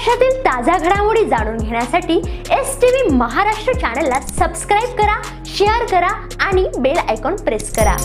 पक्षातील ताज्या घडामोडी जाणून घेण्यासाठी STV महाराष्ट्र चॅनलला सबस्क्राइब करा, शेअर करा आणि बेल आयकॉन प्रेस करा।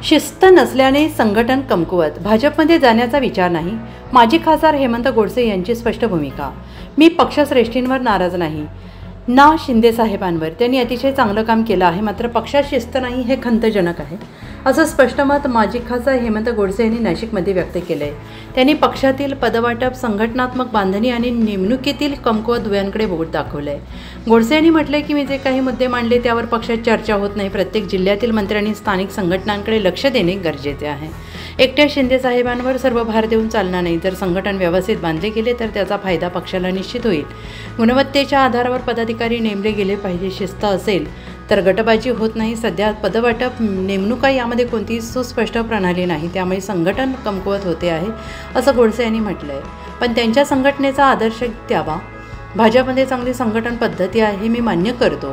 शिस्त नसल्याने संघटन कमकुवत, भाजपमध्ये जाण्याचा विचार नाही। माजी खासदार हेमंत गोडसे यांची स्पष्ट भूमिका। मी पक्षश्रेष्ठींवर नाराज नाही ना शिंदे साहेबांवर, त्यांनी अतिशय चांगलं काम केलं आहे, मात्र पक्षात शिस्त नाही हे खंतजनक आहे, असं स्पष्ट मत माजी खासदार हेमंत गोडसे यांनी नाशिकमध्ये व्यक्त केलं आहे। त्यांनी पक्षातील पदवाटप, संघटनात्मक बांधणी आणि नेमणुकीतील कमकुवत दुव्यांकडे बोट दाखवलं आहे। गोडसे यांनी म्हटलंय की मी जे काही मुद्दे मांडले त्यावर पक्षात चर्चा होत नाही, प्रत्येक जिल्ह्यातील मंत्र्यांनी स्थानिक संघटनांकडे लक्ष देणे गरजेचे आहे। एकट्या शिंदे साहेबांवर सर्व भार देऊन चालणार नाही, जर संघटन व्यवस्थित बांधले गेले तर त्याचा फायदा पक्षाला निश्चित होईल। गुणवत्तेच्या आधारावर पदाधिकारी नेमले गेले पाहिजे, शिस्त असेल तर गटबाजी होत नाही। सध्या पदवाटप, नेमणुका यामध्ये कोणतीही सुस्पष्ट प्रणाली नाही, त्यामुळे संघटन कमकुवत होते आहे, असं गोडसे यांनी म्हटलं आहे। पण त्यांच्या संघटनेचा आदर्श द्यावा। भाजपमध्ये चांगली संघटन पद्धती आहे मी मान्य करतो,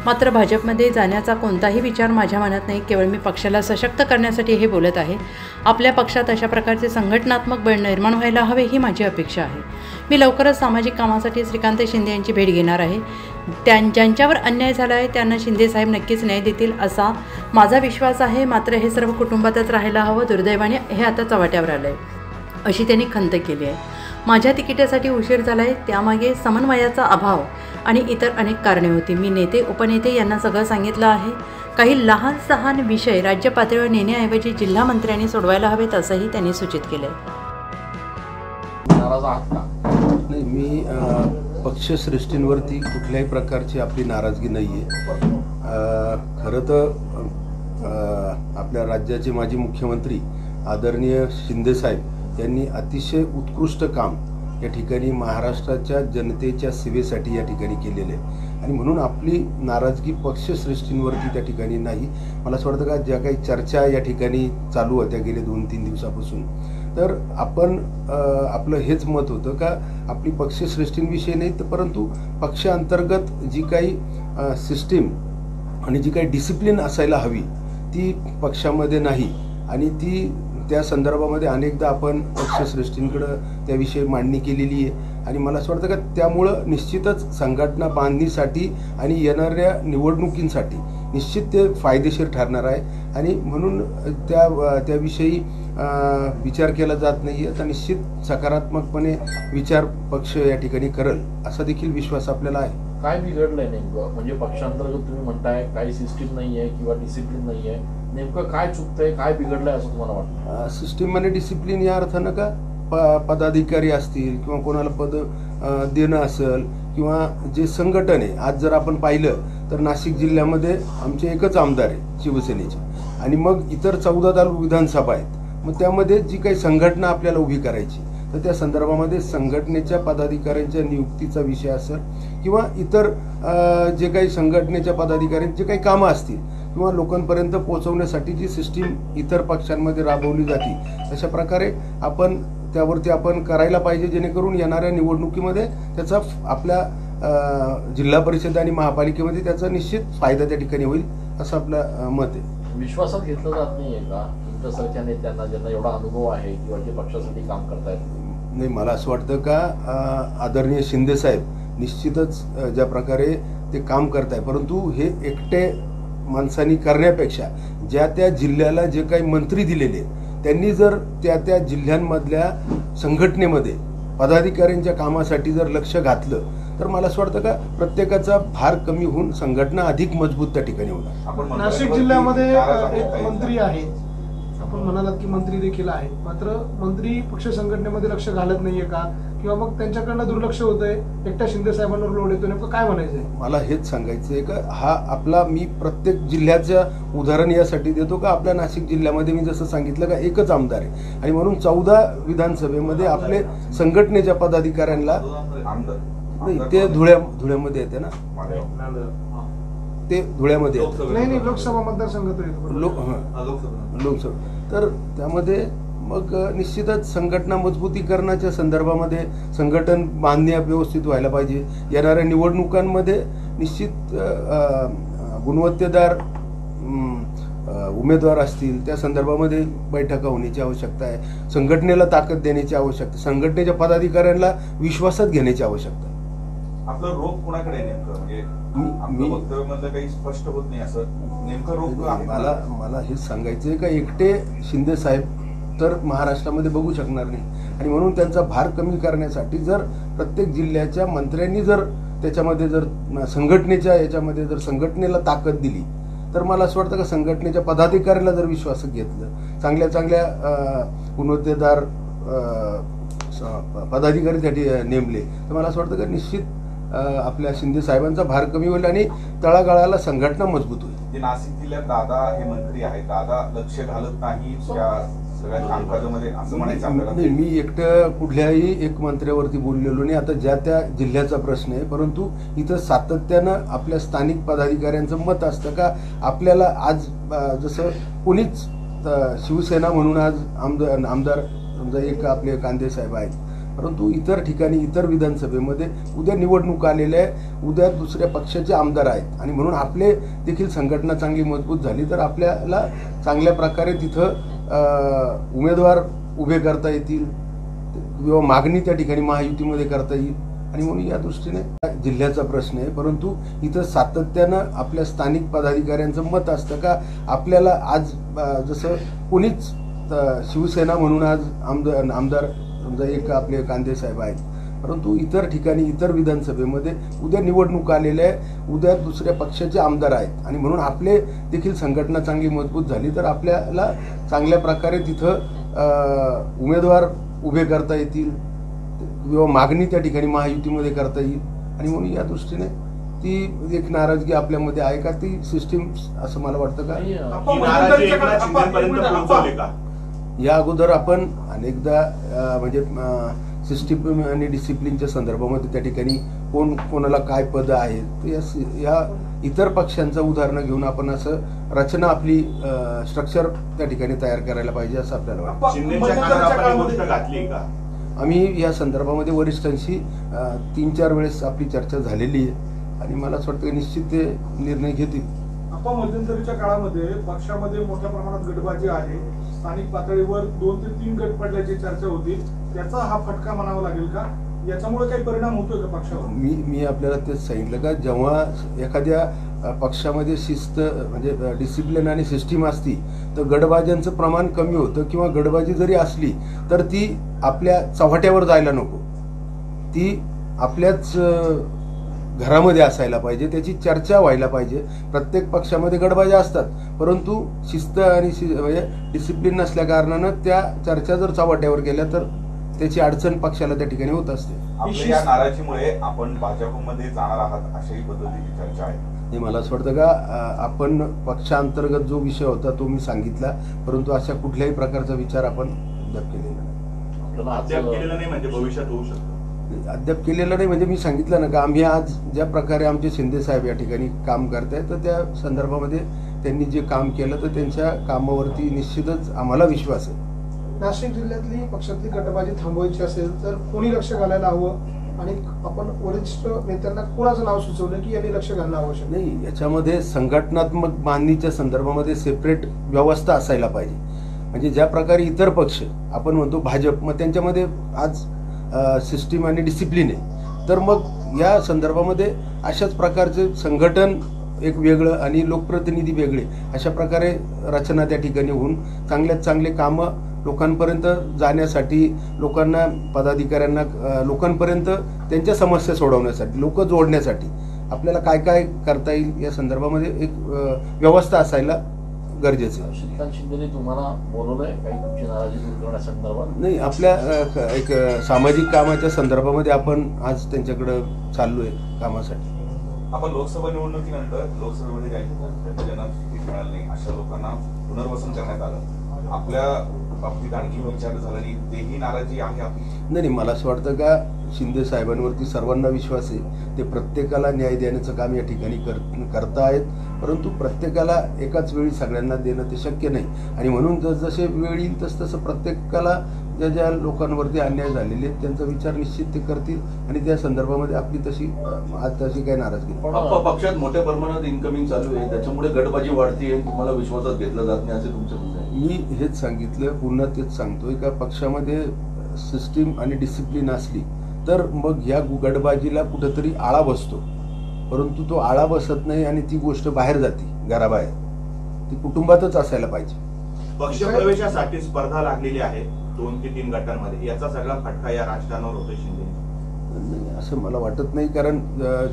मात्र भाजपमध्ये जाण्याचा कोणताही विचार माझ्या मनात नाही। केवळ मी पक्षाला सशक्त करण्यासाठी हे बोलत आहे। आपल्या पक्षात अशा प्रकारचे संघटनात्मक बळ निर्माण व्हायला हवे ही माझी अपेक्षा आहे। मी लवकरच सामाजिक कामासाठी श्रीकांत शिंदे यांची भेट घेणार आहे। ज्यांच्यावर अन्याय झाला आहे त्यांना शिंदे साहेब नक्कीच न्याय देतील असा माझा विश्वास आहे, मात्र हे सर्व कुटुंबातच राहायला हवं। दुर्दैवाने हे आता चव्हाट्यावर आलं आहे, अशी त्यांनी खंत केली आहे। माझ्या तिकिटासाठी उशीर झाला आहे, त्यामागे समन्वयाचा अभाव आणि इतर अनेक कारणे होती। मी नेते उपनेते यांना सगळं सांगितलं आहे। काही लहान सहान विषय राज्य पातळीवर नेण्याऐवजी जिल्हा मंत्र्यांनी सोडवायला हवेत असंही त्यांनी सूचित केलं आहे। नाही, मी पक्षश्रेष्ठींवरती कुठल्याही प्रकारची आपली नाराजगी नाही आहे। खरं तर आपल्या राज्याचे माजी मुख्यमंत्री आदरणीय शिंदे साहेब यांनी अतिशय उत्कृष्ट काम या ठिकाणी महाराष्ट्राच्या जनतेच्या सेवेसाठी या ठिकाणी केलेले आहे आणि म्हणून आपली नाराजगी पक्षश्रेष्ठींवरती त्या ठिकाणी नाही। मला असं वाटतं का ज्या काही चर्चा या ठिकाणी चालू होत्या गेले 2-3 दिवसापासून, तर आपण आपलं हेच मत होतं का आपली पक्षश्रेष्ठींविषयी नाही तर परंतु पक्षांतर्गत जी काही सिस्टीम आणि जी काही डिसिप्लिन असायला हवी ती पक्षामध्ये नाही आणि त्या संदर्भामध्ये अनेकदा आपण पक्षश्रेष्ठींकडं त्याविषयी मांडणी केलेली आहे आणि मला असं वाटतं का त्यामुळं निश्चितच संघटना बांधणीसाठी आणि येणाऱ्या निवडणुकींसाठी निश्चित ते फायदेशीर ठरणार आहे आणि म्हणून त्याविषयी विचार केला जात नाही आहे। तर निश्चित सकारात्मकपणे विचार पक्ष या ठिकाणी करेल असा देखील विश्वास आपल्याला आहे। काय बिघडलंय नेमकं, म्हणजे पक्षांतर्गत तुम्ही म्हणताय काही सिस्टीम नाहीये किंवा डिसिप्लिन नाहीये, नेमकं काय चुकतंय, काय बिघडलंय असं तुम्हाला वाटतं? सिस्टीम आणि डिसिप्लिन या अर्थानं का पदाधिकारी असतील किंवा कोणाला पद देणं असेल किंवा जे संघटन आहे, आज जर आपण पाहिलं तर नाशिक जिल्ह्यामध्ये आमचे एकच आमदार आहे शिवसेनेचे आणि मग इतर 14 तालुका विधानसभा आहेत। मग त्यामध्ये जी काही संघटना आपल्याला उभी करायची तर त्या संदर्भामध्ये संघटनेच्या पदाधिकाऱ्यांच्या नियुक्तीचा विषय असेल किंवा इतर जे काही संघटनेच्या पदाधिकाऱ्यांचे काही कामं असतील किंवा लोकांपर्यंत पोहोचवण्यासाठी जी सिस्टीम इतर पक्षांमध्ये राबवली जाते अशा प्रकारे आपण त्यावरती आपण करायला पाहिजे, जेणेकरून येणाऱ्या निवडणुकीमध्ये त्याचा आपल्या जिल्हा परिषद आणि महापालिकेमध्ये त्याचा निश्चित फायदा त्या ठिकाणी होईल असं आपलं मत आहे। विश्वासात घेतलं जात नाहीये का तुमच्यासारख्या नेत्यांना ज्यांना एवढा अनुभव आहे किंवा जे पक्षासाठी काम करतायत? नाही, मला असं वाटतं का आदरणीय शिंदे साहेब निश्चितच ज्या प्रकारे ते काम करताय, परंतु हे एकटे माणसांनी करण्यापेक्षा ज्या त्या जिल्ह्याला जे काही मंत्री दिलेले त्यांनी जर त्या जिल्ह्यांमधल्या संघटनेमध्ये पदाधिकाऱ्यांच्या कामासाठी जर लक्ष घातलं तर मला असं वाटतं का प्रत्येकाचा भार कमी होऊन संघटना अधिक मजबूत त्या ठिकाणी होणार। नाशिक जिल्ह्यामध्ये एक मंत्री आहेत, आपण म्हणालात की मंत्री देखील आहेत, मात्र मंत्री पक्ष संघटनेमध्ये लक्ष घालत नाहीये का किंवा मग त्यांच्याकडनं दुर्लक्ष होतंय, एकट्या शिंदे साहेबांवर लोड येतो, नेमकं काय म्हणायचंय? मला हेच सांगायचंय का हा आपला मी प्रत्येक जिल्ह्याचं उदाहरण यासाठी देतो का आपल्या नाशिक जिल्ह्यामध्ये मी जसं सांगितलं का एकच आमदार आहे आणि म्हणून 14 विधानसभेमध्ये आपले संघटनेच्या पदाधिकाऱ्यांना नाही ते धुळ्यामध्ये येते ना, ते धुळ्यामध्ये नाही लोकसभा मतदारसंघात लोकसभा, तर त्यामध्ये मग निश्चितच संघटना मजबूतीकरणाच्या संदर्भामध्ये संघटन बांधणी व्यवस्थित व्हायला पाहिजे। येणाऱ्या निवडणुकांमध्ये निश्चित गुणवत्तेदार उमेदवार असतील त्या संदर्भामध्ये बैठका होण्याची आवश्यकता आहे. संघटनेला ताकद देण्याची आवश्यकता, संघटनेच्या पदाधिकाऱ्यांना विश्वासात घेण्याची आवश्यकता आहे. आपलं रोग कोणाकडे आहे नेमकं, म्हणजे आपलं वक्तव्यामधलं काही स्पष्ट होत नाही, असं नेमकं रोग मला हेच सांगायचंय का एकटे शिंदे साहेब तर महाराष्ट्रामध्ये बघू शकणार नाही, आणि म्हणून त्यांचा भार कमी करण्यासाठी जर प्रत्येक जिल्ह्याच्या मंत्र्यांनी जर त्याच्यामध्ये जर संघटनेच्या याच्यामध्ये जर संघटनेला ताकद दिली तर मला असं वाटतं का संघटनेच्या पदाधिकाऱ्याला जर विश्वासात घेतलं, चांगल्या गुणवत्तेदार पदाधिकारी त्यासाठी नेमले तर मला असं वाटतं का निश्चित आपल्या शिंदे साहेबांचा भार कमी होईल आणि तळागाळाला संघटना मजबूत होईल. जे नाशिक जिल्ह्यात दादा हे मंत्री आहेत, दादा लक्ष घालत नाही या सगळ्या कामकाजामध्ये असं म्हणायचं आपल्याला? नाही, मी एकटं कुठल्याही एक मंत्र्यावरती बोललेलो नाही. आता ज्या त्या जिल्ह्याचा प्रश्न आहे, परंतु इथं सातत्यानं आपल्या स्थानिक पदाधिकाऱ्यांचं मत असतं का आपल्याला आज जसं कोणीच शिवसेना म्हणून आज आमदार समजा एक आपले कांदे साहेब आहेत, परंतु इतर ठिकाणी इतर विधानसभेमध्ये उद्या निवडणूक आलेल्या आहे, उद्या दुसऱ्या पक्षाचे आमदार आहेत, आणि म्हणून आपले देखील संघटना चांगली मजबूत झाली तर आपल्याला चांगल्या प्रकारे तिथं उमेदवार उभे करता येतील किंवा मागणी त्या ठिकाणी महायुतीमध्ये करता येईल, आणि म्हणून या दृष्टीने जिल्ह्याचा प्रश्न आहे, परंतु इथं सातत्यानं आपल्या स्थानिक पदाधिकाऱ्यांचं मत असतं का आपल्याला आज जसं कोणीच शिवसेना म्हणून आज आमदार समजा एक आपले कांदे साहेब आहेत, परंतु इतर ठिकाणी इतर विधानसभेमध्ये उद्या निवडणूक आलेल्या आहे, उद्या दुसऱ्या पक्षाचे आमदार आहेत, आणि म्हणून आपले देखील संघटना चांगली मजबूत झाली तर आपल्याला चांगल्या प्रकारे तिथं उमेदवार उभे करता येतील किंवा मागणी त्या ठिकाणी महायुतीमध्ये करता येईल, आणि म्हणून या दृष्टीने ती एक नाराजगी आपल्यामध्ये आहे का ती सिस्टीम असं मला वाटतं का? या अगोदर आपण अनेकदा म्हणजे सिस्टीम आणि डिसिप्लिनच्या संदर्भामध्ये त्या ठिकाणी कोणाला काय पद आहेत या इतर पक्षांचं उदाहरणं घेऊन आपण असं रचना आपली स्ट्रक्चर त्या ठिकाणी तयार करायला पाहिजे असं आपल्याला वाटतं. आम्ही या संदर्भामध्ये वरिष्ठांशी 3-4 वेळेस आपली चर्चा झालेली आहे, आणि मला असं वाटतं की निश्चित ते निर्णय घेतील. आपण मध्यंतरीच्या काळामध्ये पक्षामध्ये मोठ्या प्रमाणात गटबाजी आहे, स्थानिक पातळीवर 2 ते 3 गट पडल्याची चर्चा होती, त्याचा हा फटका म्हणावा लागेल का? याच्यामुळे काही परिणाम होतोय का पक्षावर? मी आपल्याला तेच सांगितलं का जेव्हा एखाद्या पक्षामध्ये शिस्त म्हणजे डिसिप्लिन आणि सिस्टीम असती तर गटबाज्यांचं प्रमाण कमी होतं, किंवा गटबाजी जरी असली तर ती आपल्या चव्हाट्यावर जायला नको, ती आपल्याच घरामध्ये असायला पाहिजे, त्याची चर्चा व्हायला पाहिजे. प्रत्येक पक्षामध्ये गटबाज्या असतात, परंतु शिस्त आणि म्हणजे डिसिप्लिन नसल्या कारणानं त्या चर्चा जर चव्हाट्यावर गेल्या तर त्याची अडचण पक्षाला त्या ठिकाणी होत असते. आपल्या या नाराजीमुळे आपण भाजपमध्ये जाणार आहात अशाही पद्धतीची चर्चा आहे. मला असं वाटतं का आपण पक्षांतर्गत जो विषय होता तो मी सांगितला, परंतु अशा कुठल्याही प्रकारचा विचार आपण अद्याप केलेला नाही. म्हणजे भविष्यात होऊ शकतो अद्याप केलेलं नाही, म्हणजे मी सांगितलं ना का आम्ही आज ज्या प्रकारे आमचे शिंदे साहेब या ठिकाणी काम करतायत तर त्या संदर्भामध्ये त्यांनी जे काम केलं तर त्यांच्या कामावरती निश्चितच आम्हाला विश्वास आहे. नाशिक जिल्ह्यातली पक्षातली गटबाजी थांबवायची असेल तर कोणी लक्ष घालायला हवं, आणि आपण वरिष्ठ नेत्यांना कोणाचं नाव सुचवलं की यांनी लक्ष घालणं आवश्यक नाही? याच्यामध्ये संघटनात्मक बांधणीच्या संदर्भामध्ये सेपरेट व्यवस्था असायला पाहिजे. म्हणजे ज्या प्रकारे इतर पक्ष आपण म्हणतो भाजप, मग त्यांच्यामध्ये आज सिस्टीम आणि डिसिप्लिन आहे, तर मग या संदर्भामध्ये अशाच प्रकारचे संघटन एक वेगळं आणि लोकप्रतिनिधी वेगळे अशा प्रकारे रचना त्या ठिकाणी होऊन चांगल्यात चांगले कामं लोकांपर्यंत जाण्यासाठी, लोकांना पदाधिकाऱ्यांना लोकांपर्यंत त्यांच्या समस्या सोडवण्यासाठी, लोक जोडण्यासाठी आपल्याला काय काय करता येईल या संदर्भामध्ये एक व्यवस्था असायला गरजेचं आहे. श्रीकांत शिंदेने तुम्हाला बोलवलंय काही तुमची नाराजी दूर करण्यासंदर्भात? नाही, आपल्या एक सामाजिक कामाच्या संदर्भामध्ये आपण आज त्यांच्याकडे चाललोय कामासाठी. आपण लोकसभा निवडणुकीनंतर लोकसभेमध्ये ज्यांना तिकीट मिळालं नाही अशा लोकांना पुनर्वसन करण्यात आलं, आपल्या बाबतीत आणखी विचार झाला नाही, तेही नाराजी आहे आपली? नाही, मला असं वाटतं का शिंदे साहेबांवरती सर्वांना विश्वास आहे, ते प्रत्येकाला न्याय देण्याचं काम या ठिकाणी करता आहेत, परंतु प्रत्येकाला एकाच वेळी सगळ्यांना देणं ते शक्य नाही, आणि म्हणून जसजसे वेळ येईल तसं प्रत्येकाला ज्या ज्या लोकांवरती अन्याय झालेले आहेत त्यांचा विचार निश्चित ते करतील आणि त्या संदर्भामध्ये आपली तशी काही नाराजगी नाही. पक्षात मोठ्या प्रमाणात इन्कमिंग चालू आहे, त्याच्यामुळे गटबाजी वाढते, तुम्हाला विश्वासात घेतलं जात नाही असे तुमचं म्हणणं आहे. मी हेच सांगितलं, पुन्हा तेच सांगतोय का पक्षामध्ये सिस्टीम आणि डिसिप्लिन असली तर मग ह्या गटबाजीला कुठंतरी आळा बसतो, परंतु तो आळा बसत नाही आणि ती गोष्ट बाहेर जाते, घराबाहेर. ती कुटुंबातच असायला पाहिजे. पक्ष प्रवेशासाठी स्पर्धा लागलेली आहे 2 ते 3 गटांमध्ये, याचा सगळा फटका या राजकारणावर होतोय शिंदे. नाही असं मला वाटत नाही, कारण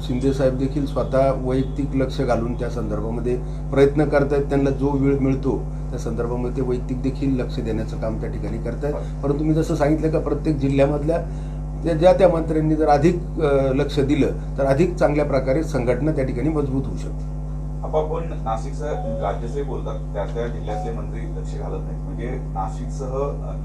शिंदे साहेब देखील स्वतः वैयक्तिक लक्ष घालून त्या संदर्भामध्ये प्रयत्न करतायत. त्यांना जो वेळ मिळतो त्या संदर्भामध्ये ते वैयक्तिक देखील लक्ष देण्याचं काम त्या ठिकाणी करतायत. परंतु मी जसं सांगितलं का प्रत्येक जिल्ह्यामधल्या त्या मंत्र्यांनी जर अधिक लक्ष दिलं तर अधिक चांगल्या प्रकारे संघटना त्या ठिकाणी मजबूत होऊ शकते. आपण नाशिकसह राज्याचे बोलतात त्या जिल्ह्यातले मंत्री लक्ष घालत नाहीत, म्हणजे नाशिकसह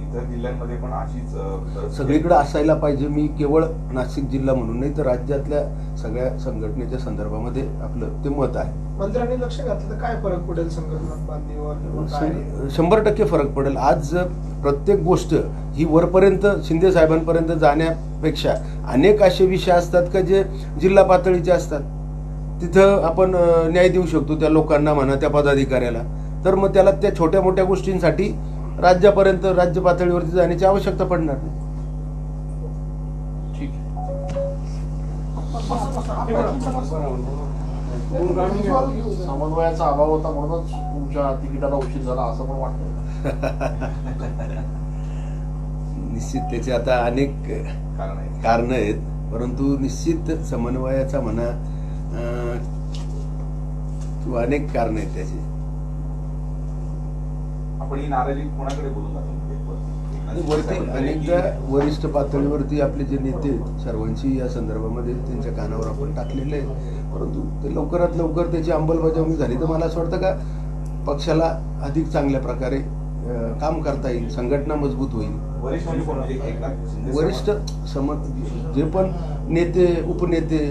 इतर जिल्ह्यांमध्ये पण अशीच सगळीकडे असायला पाहिजे. मी केवळ नाशिक जिल्हा म्हणून नाही तर राज्यातल्या सगळ्या संघटनेच्या संदर्भामध्ये आपलं ते मत आहे. मंत्र्यांनी लक्ष घातलं तर काय फरक पडेल संघटना बांधणीवर? 100% फरक पडेल. आज प्रत्येक गोष्ट ही वरपर्यंत शिंदे साहेबांपर्यंत जाण्यापेक्षा अनेक असे विषय असतात का जे जिल्हा पातळीचे असतात. तिथं आपण न्याय देऊ शकतो त्या लोकांना म्हणा, त्या पदाधिकाऱ्याला. तर मग त्याला त्या छोट्या मोठ्या गोष्टींसाठी राज्यापर्यंत राज्य पातळीवरती जाण्याची आवश्यकता पडणार नाही. ठीक समन्वयाचा अभाव होता म्हणूनच तुमच्या तिकिटाला उशीर झाला असं पण वाटतं. निश्चित त्याचे आता अनेक कारण आहेत, परंतु निश्चित समन्वयाचा म्हणा किंवा अनेक कारण आहेत त्याचे. आपण ही नाराजी कोणाकडे बोलून जातो? वरती अनेकदा वरिष्ठ पातळीवरती आपले जे नेते आहेत सर्वांची या संदर्भामध्ये त्यांच्या कानावर आपण टाकलेले आहे, परंतु ते लवकरात लवकर त्याची अंमलबजावणी झाली तर मला असं वाटतं का पक्षाला अधिक चांगल्या प्रकारे काम करता येईल, संघटना मजबूत होईल. वरिष्ठ जे पण नेते उपनेते